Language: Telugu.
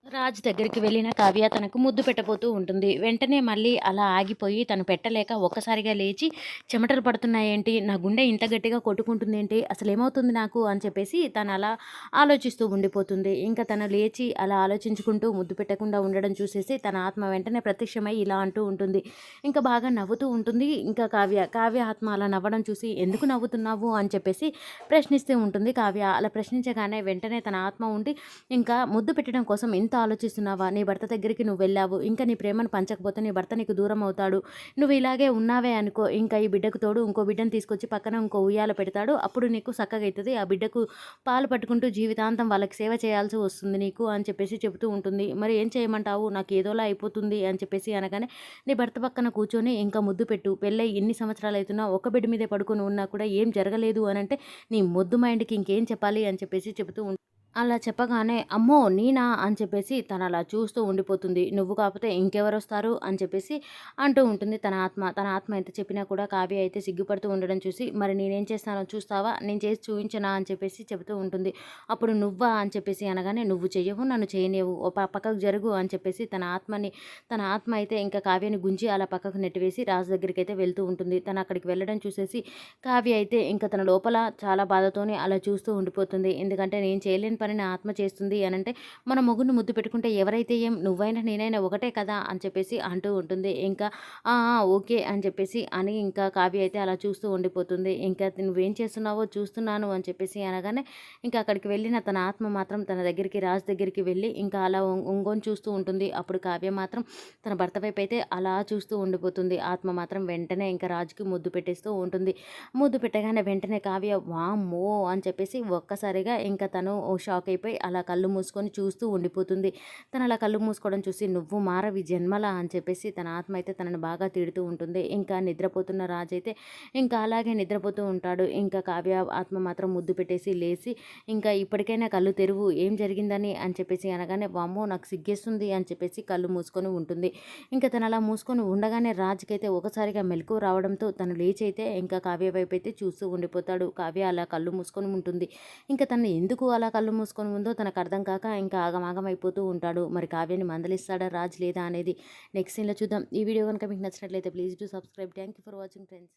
రాజ్ దగ్గరికి వెళ్ళిన కావ్య తనకు ముద్దు పెట్టబోతూ ఉంటుంది. వెంటనే మళ్ళీ అలా ఆగిపోయి తను పెట్టలేక ఒక్కసారిగా లేచి చెమటలు పడుతున్నాయేంటి? నా గుండె ఇంత గట్టిగా కొట్టుకుంటుందేంటి? అసలేమవుతుంది నాకు? అని చెప్పేసి తను అలా ఆలోచిస్తూ ఉండిపోతుంది. ఇంకా తను లేచి అలా ఆలోచించుకుంటూ ముద్దు పెట్టకుండా ఉండడం చూసేసి తన ఆత్మ వెంటనే ప్రత్యక్షమై ఇలా అంటూ ఉంటుంది. ఇంకా బాగా నవ్వుతూ ఉంటుంది. ఇంకా కావ్య ఆత్మ అలా నవ్వడం చూసి ఎందుకు నవ్వుతున్నావు? అని చెప్పేసి ప్రశ్నిస్తూ ఉంటుంది కావ్య. అలా ప్రశ్నించగానే వెంటనే తన ఆత్మ ఉండి ఇంకా ముద్దు పెట్టడం కోసం ఇంత ఆలోచిస్తున్నావా? నీ భర్త దగ్గరికి నువ్వు వెళ్ళావు. ఇంకా నీ ప్రేమను పంచకపోతే నీ భర్త నీకు దూరం అవుతాడు. నువ్వు ఇలాగే ఉన్నావే అనుకో, ఇంకా ఈ బిడ్డకు తోడు ఇంకో బిడ్డను తీసుకొచ్చి పక్కన ఇంకో ఉయ్యాల పెడతాడు. అప్పుడు నీకు సక్కగైతది. ఆ బిడ్డకు పాలు పట్టుకుంటూ జీవితాంతం వాళ్ళకి సేవ చేయాల్సి వస్తుంది నీకు అని చెప్పేసి చెబుతూ ఉంటుంది. మరి ఏం చేయమంటావు? నాకు ఏదోలా అయిపోతుంది అని చెప్పేసి అనగానే నీ భర్త పక్కన కూర్చొని ఇంకా ముద్దు పెట్టు. పెళ్ళై ఎన్ని సంవత్సరాలు అవుతున్నా ఒక బెడ్ మీదే పడుకొని ఉన్నా కూడా ఏం జరగలేదు అని అంటే నీ మొద్దు మైండ్కి ఇంకేం చెప్పాలి అని చెప్పేసి చెబుతూ అలా చెప్పగానే అమ్మో! నేనా? అని చెప్పేసి తనలా చూస్తూ ఉండిపోతుంది. నువ్వు కాపోతే ఇంకెవరొస్తారు? అని చెప్పేసి అంటూ ఉంటుంది తన ఆత్మ. తన ఆత్మ ఎంత చెప్పినా కూడా కావ్య అయితే సిగ్గుపడుతూ ఉండడం చూసి మరి నేనేం చేస్తానో చూస్తావా? నేను చేసి చూయించనా? అని చెప్పేసి చెబుతూ ఉంటుంది. అప్పుడు నువ్వా? అని చెప్పేసి అనగానే నువ్వు చెయ్యవు, నన్ను చేయనివ్వు. ఓ పక్కకు జరుగు అని చెప్పేసి తన ఆత్మ అయితే ఇంకా కావ్యని గుంజి అలా పక్కకు నెట్టివేసి రాజు దగ్గరికైతే వెళ్తూ ఉంటుంది. తను అక్కడికి వెళ్ళడం చూసేసి కావ్య అయితే ఇంకా తన లోపల చాలా బాధతోని అలా చూస్తూ ఉండిపోతుంది. ఎందుకంటే నేను చేయలేని పని నా ఆత్మ చేస్తుంది అనంటే మన మొగుడిని ముద్దు పెట్టుకుంటే ఎవరైతే ఏం నువ్వైనా నేనైనా ఒకటే కదా అని చెప్పేసి అంటూ ఉంటుంది. ఇంకా ఓకే అని చెప్పేసి అని ఇంకా కావ్య అయితే అలా చూస్తూ ఉండిపోతుంది. ఇంకా నువ్వేం చేస్తున్నావో చూస్తున్నాను అని చెప్పేసి అనగానే ఇంకా అక్కడికి వెళ్ళిన తన ఆత్మ మాత్రం తన దగ్గరికి రాజు దగ్గరికి వెళ్ళి ఇంకా అలా ఒంగొని చూస్తూ ఉంటుంది. అప్పుడు కావ్య మాత్రం తన భర్త వైపు అయితే అలా చూస్తూ ఉండిపోతుంది. ఆత్మ మాత్రం వెంటనే ఇంకా రాజుకి ముద్దు పెట్టేస్తూ ఉంటుంది. ముద్దు పెట్టగానే వెంటనే కావ్య వామ్మో అని చెప్పేసి ఒక్కసారిగా ఇంకా తను షాక్ అయిపోయి అలా కళ్ళు మూసుకొని చూస్తూ ఉండిపోతుంది. తను అలా కళ్ళు మూసుకోవడం చూసి నువ్వు మారవి జన్మలా అని చెప్పేసి తన ఆత్మ అయితే తనను బాగా తిడుతూ ఉంటుంది. ఇంకా నిద్రపోతున్న రాజు అయితే ఇంకా అలాగే నిద్రపోతూ ఉంటాడు. ఇంకా కావ్య ఆత్మ మాత్రం ముద్దు పెట్టేసి లేచి ఇంకా ఇప్పటికైనా కళ్ళు తెరువు ఏం జరిగిందని అని చెప్పేసి అనగానే వామ్మో నాకు సిగ్గేస్తుంది అని చెప్పేసి కళ్ళు మూసుకొని ఉంటుంది. ఇంకా తను అలా మూసుకొని ఉండగానే రాజుకైతే ఒకసారిగా మెలకువ రావడంతో తను లేచి అయితే ఇంకా కావ్య వైపు అయితే చూస్తూ ఉండిపోతాడు. కావ్య అలా కళ్ళు మూసుకొని ఉంటుంది. ఇంకా తను ఎందుకు అలా కళ్ళు మూసుకొని ఉందో తనకు అర్థం కాక ఇంకా ఆగమాగం అయిపోతూ ఉంటాడు. మరి కావ్యాన్ని మందలిస్తాడా రాజ్ లేదా అనేది నెక్స్ట్ సీన్లో చూద్దాం. ఈ వీడియో కనుక మీకు నచ్చినట్లయితే please do subscribe. Thank you for watching friends.